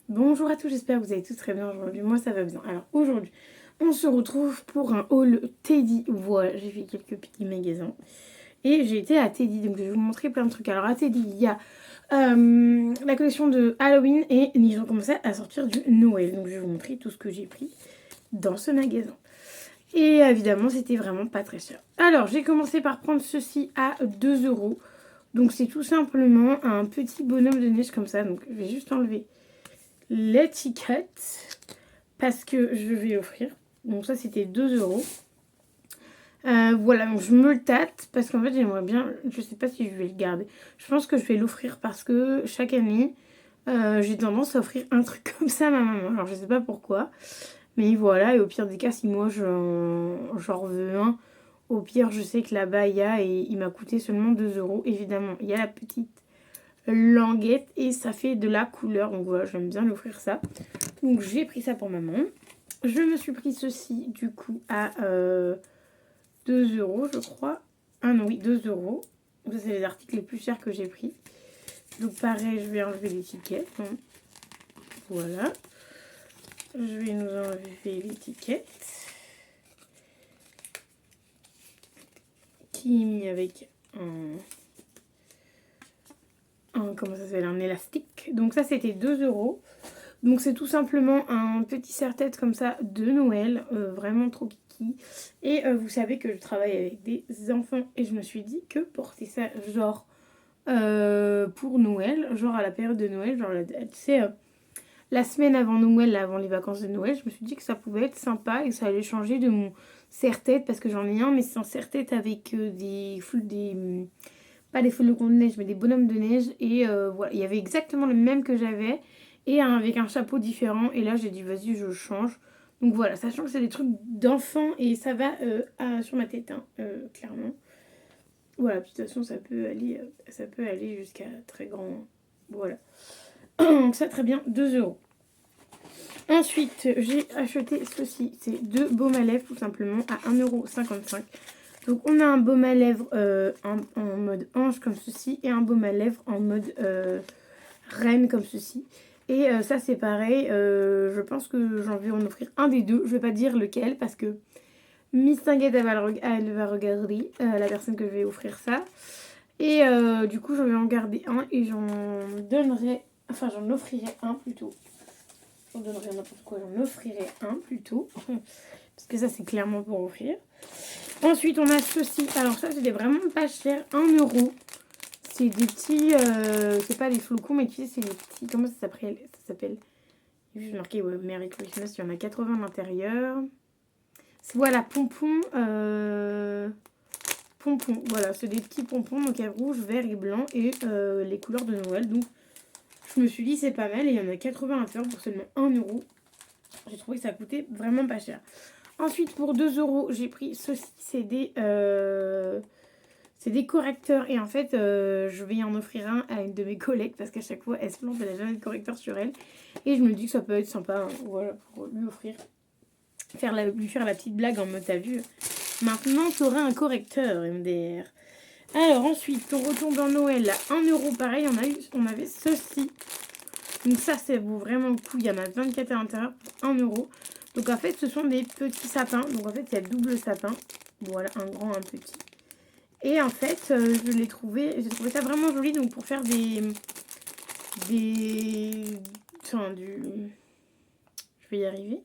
Bonjour à tous, j'espère que vous allez tous très bien aujourd'hui. Moi ça va bien. Alors aujourd'hui, on se retrouve pour un haul Teddy. Voilà, j'ai fait quelques petits magasins. Et j'ai été à Teddy, donc je vais vous montrer plein de trucs. Alors à Teddy, il y a la collection de Halloween et ils ont commencé à sortir du Noël. Donc je vais vous montrer tout ce que j'ai pris dans ce magasin. Et évidemment, c'était vraiment pas très cher. Alors j'ai commencé par prendre ceci à 2 euros. Donc c'est tout simplement un petit bonhomme de neige comme ça. Donc je vais juste enlever l'étiquette parce que je vais l'offrir. Donc ça c'était 2 euros. Voilà, donc je me le tâte parce qu'en fait j'aimerais bien, je sais pas si je vais le garder. Je pense que je vais l'offrir parce que chaque année j'ai tendance à offrir un truc comme ça à ma maman. Alors je sais pas pourquoi, mais voilà, et au pire des cas, si moi j'en veux un, au pire je sais que là-bas il y a et il m'a coûté seulement 2 euros. Évidemment, il y a la petite languette et ça fait de la couleur, donc voilà, j'aime bien l'offrir ça. Donc j'ai pris ça pour maman. Je me suis pris ceci du coup à 2 euros je crois. Ah non oui, 2 euros. Ça c'est les articles les plus chers que j'ai pris. Donc pareil, je vais enlever l'étiquette. Voilà. Je vais nous enlever l'étiquette. Qui est mis avec comment ça s'appelle, un élastique. Donc ça c'était 2 euros. Donc c'est tout simplement un petit serre-tête comme ça de Noël, vraiment trop kiki. Et vous savez que je travaille avec des enfants et je me suis dit que porter ça genre pour Noël, genre à la période de Noël, genre tu sais, la semaine avant Noël, là, avant les vacances de Noël, je me suis dit que ça pouvait être sympa et que ça allait changer de mon serre-tête parce que j'en ai un, mais c'est un serre-tête avec pas des flocons de neige, mais des bonhommes de neige. Et voilà, il y avait exactement le même que j'avais et avec un chapeau différent. Et là, j'ai dit, vas-y, je change. Donc voilà, sachant que c'est des trucs d'enfant et ça va sur ma tête, hein, clairement. Voilà, de toute façon, ça peut aller jusqu'à très grand. Voilà. Donc ça, très bien, 2 euros. Ensuite, j'ai acheté ceci. C'est 2 baumes à lèvres, tout simplement, à 1,55 €. Donc on a un baume à lèvres en mode ange comme ceci et un baume à lèvres en mode reine comme ceci. Et ça c'est pareil, je pense que j'en vais en offrir un des deux. Je vais pas dire lequel parce que Miss Tinguette elle va regarder la personne que je vais offrir ça. Et du coup j'en vais en garder un et j'en offrirai un plutôt. J'en donnerai n'importe quoi, j'en offrirai un plutôt. Parce que ça c'est clairement pour offrir. Ensuite, on a ceci. Alors ça, c'était vraiment pas cher. 1 euro. C'est des petits... c'est pas des flocons, mais tu sais, c'est des petits... Comment ça s'appelle. J'ai juste marqué ouais, Merry Christmas. Il y en a 80 à l'intérieur. Voilà, pompons. Pompons. Voilà, c'est des petits pompons. Donc, il y a rouge, vert et blanc. Et les couleurs de Noël. Donc, je me suis dit, c'est pas mal. Et il y en a 80 à l'intérieur pour seulement 1 euro. J'ai trouvé que ça coûtait vraiment pas cher. Ensuite, pour 2 euros, j'ai pris ceci. C'est des correcteurs. Et en fait, je vais en offrir un à une de mes collègues parce qu'à chaque fois, elle se plante, elle n'a jamais de correcteur sur elle. Et je me dis que ça peut être sympa, hein, voilà, pour lui offrir. Lui faire la petite blague en mode, t'as vu, maintenant, tu auras un correcteur, MDR. Alors ensuite, on retourne dans Noël. À 1 euro, pareil, on avait ceci. Donc ça, c'est vaut vraiment le coup. Il y en a 24 à l'intérieur pour 1 euro. Donc en fait, ce sont des petits sapins. Donc en fait, il y a double sapin. Voilà, un grand, un petit. Et en fait, j'ai trouvé ça vraiment joli. Donc pour faire enfin, je vais y arriver.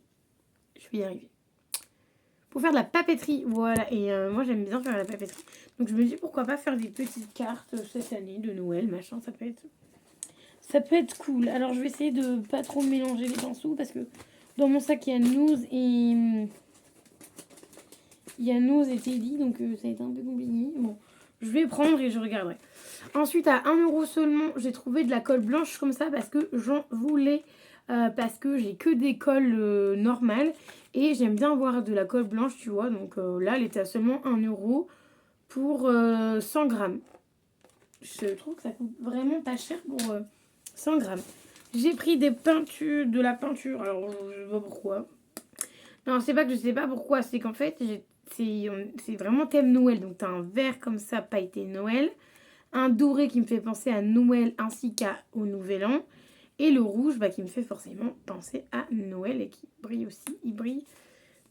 Pour faire de la papeterie, voilà. Et moi, j'aime bien faire de la papeterie. Donc je me dis pourquoi pas faire des petites cartes cette année de Noël, machin. Ça peut être cool. Alors je vais essayer de pas trop mélanger les pinceaux parce que dans mon sac il y a Nose et Teddy, donc ça a été un peu compliqué. Bon, je vais prendre et je regarderai. Ensuite, à 1 euro seulement, j'ai trouvé de la colle blanche comme ça parce que j'en voulais. Parce que j'ai que des colles normales et j'aime bien avoir de la colle blanche, tu vois. Donc là, elle était à seulement 1 euro pour 100 grammes. Je trouve que ça coûte vraiment pas cher pour 100 grammes. J'ai pris de la peinture. Alors, je sais pas pourquoi. Non, c'est pas que je sais pas pourquoi. C'est qu'en fait, c'est vraiment thème Noël. Donc, t'as un vert comme ça, pailleté Noël. Un doré qui me fait penser à Noël ainsi qu'au Nouvel An. Et le rouge qui me fait forcément penser à Noël et qui brille aussi. Il brille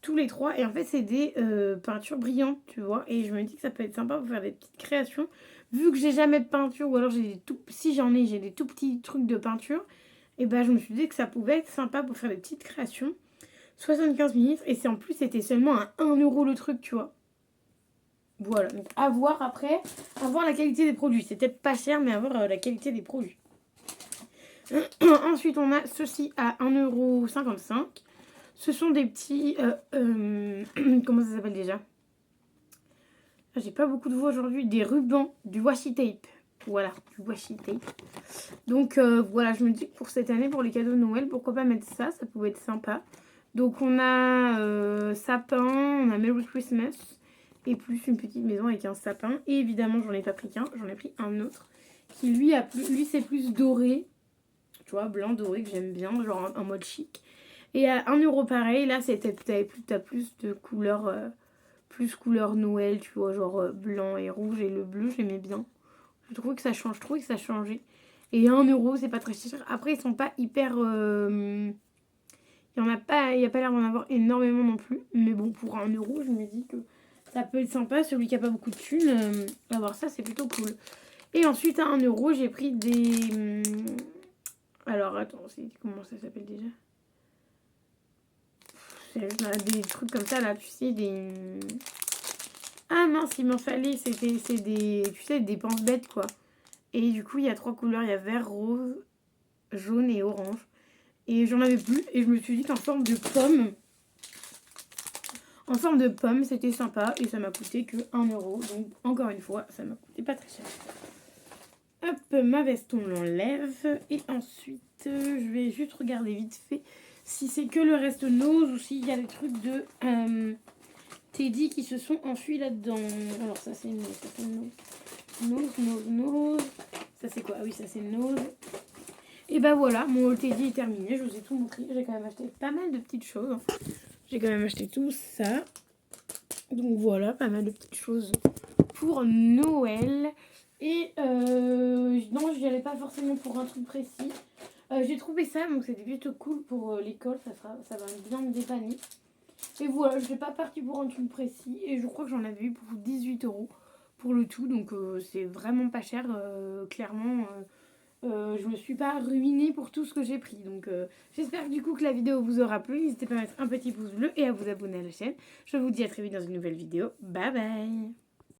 tous les trois. Et en fait, c'est des peintures brillantes, tu vois. Et je me dis que ça peut être sympa pour faire des petites créations. Vu que j'ai jamais de peinture, ou alors si j'en ai, j'ai des tout petits trucs de peinture. Et je me suis dit que ça pouvait être sympa pour faire des petites créations. 75 ml. Et c'est en plus, c'était seulement à 1 € le truc, tu vois. Voilà. Donc, à voir après. À voir la qualité des produits. C'est peut-être pas cher, mais à voir la qualité des produits. Ensuite, on a ceci à 1,55 €. Ce sont des petits... comment ça s'appelle déjà? J'ai pas beaucoup de voix aujourd'hui. Des rubans, du washi tape. Voilà, du washi tape. Donc voilà, je me dis que pour cette année, pour les cadeaux de Noël, pourquoi pas mettre ça? Ça pouvait être sympa. Donc on a sapin, on a Merry Christmas. Et plus une petite maison avec un sapin. Et évidemment, j'en ai pas pris qu'un, j'en ai pris un autre. Qui lui, c'est plus doré. Tu vois, blanc doré que j'aime bien, genre en mode chic. Et à 1 € pareil, là, t'as plus de couleurs, plus couleur Noël, tu vois, genre blanc et rouge. Et le bleu, j'aimais bien. Je trouvais que ça change, je trouvais que ça changeait. Et 1 €, c'est pas très cher. Après, ils sont pas hyper... il n'y a pas l'air d'en avoir énormément non plus. Mais bon, pour 1 €, je me dis que ça peut être sympa. Celui qui a pas beaucoup de thunes, avoir ça, c'est plutôt cool. Et ensuite, à 1 €, j'ai pris des... Alors, attends, comment ça s'appelle déjà? Des trucs comme ça, là, tu sais, des... Ah mince, il m'en fallait, c'est des... Tu sais, des pense-bêtes, quoi. Et du coup, il y a 3 couleurs, il y a vert, rose, jaune et orange. Et j'en avais plus, et je me suis dit qu'en forme de pomme... En forme de pomme, c'était sympa, et ça m'a coûté que 1 €. Donc, encore une fois, ça m'a coûté pas très cher. Hop, ma veste, on l'enlève. Et ensuite, je vais juste regarder vite fait si c'est que le reste nose ou s'il y a des trucs de Teddy qui se sont enfuis là-dedans. Alors, ça, c'est nose. Ça, c'est nose. Ça, c'est quoi? Ah oui, ça, c'est nose. Et voilà, mon haul Teddy est terminé. Je vous ai tout montré. J'ai quand même acheté pas mal de petites choses. J'ai quand même acheté tout ça. Donc, voilà, pas mal de petites choses pour Noël. Et non, je n'y allais pas forcément pour un truc précis. J'ai trouvé ça, donc c'était plutôt cool pour l'école, ça va bien me dépanner. Et voilà, je n'ai pas parti pour un truc précis. Et je crois que j'en avais eu pour 18 € pour le tout. Donc c'est vraiment pas cher, clairement. Je me suis pas ruinée pour tout ce que j'ai pris. Donc j'espère du coup que la vidéo vous aura plu. N'hésitez pas à mettre un petit pouce bleu et à vous abonner à la chaîne. Je vous dis à très vite dans une nouvelle vidéo. Bye bye!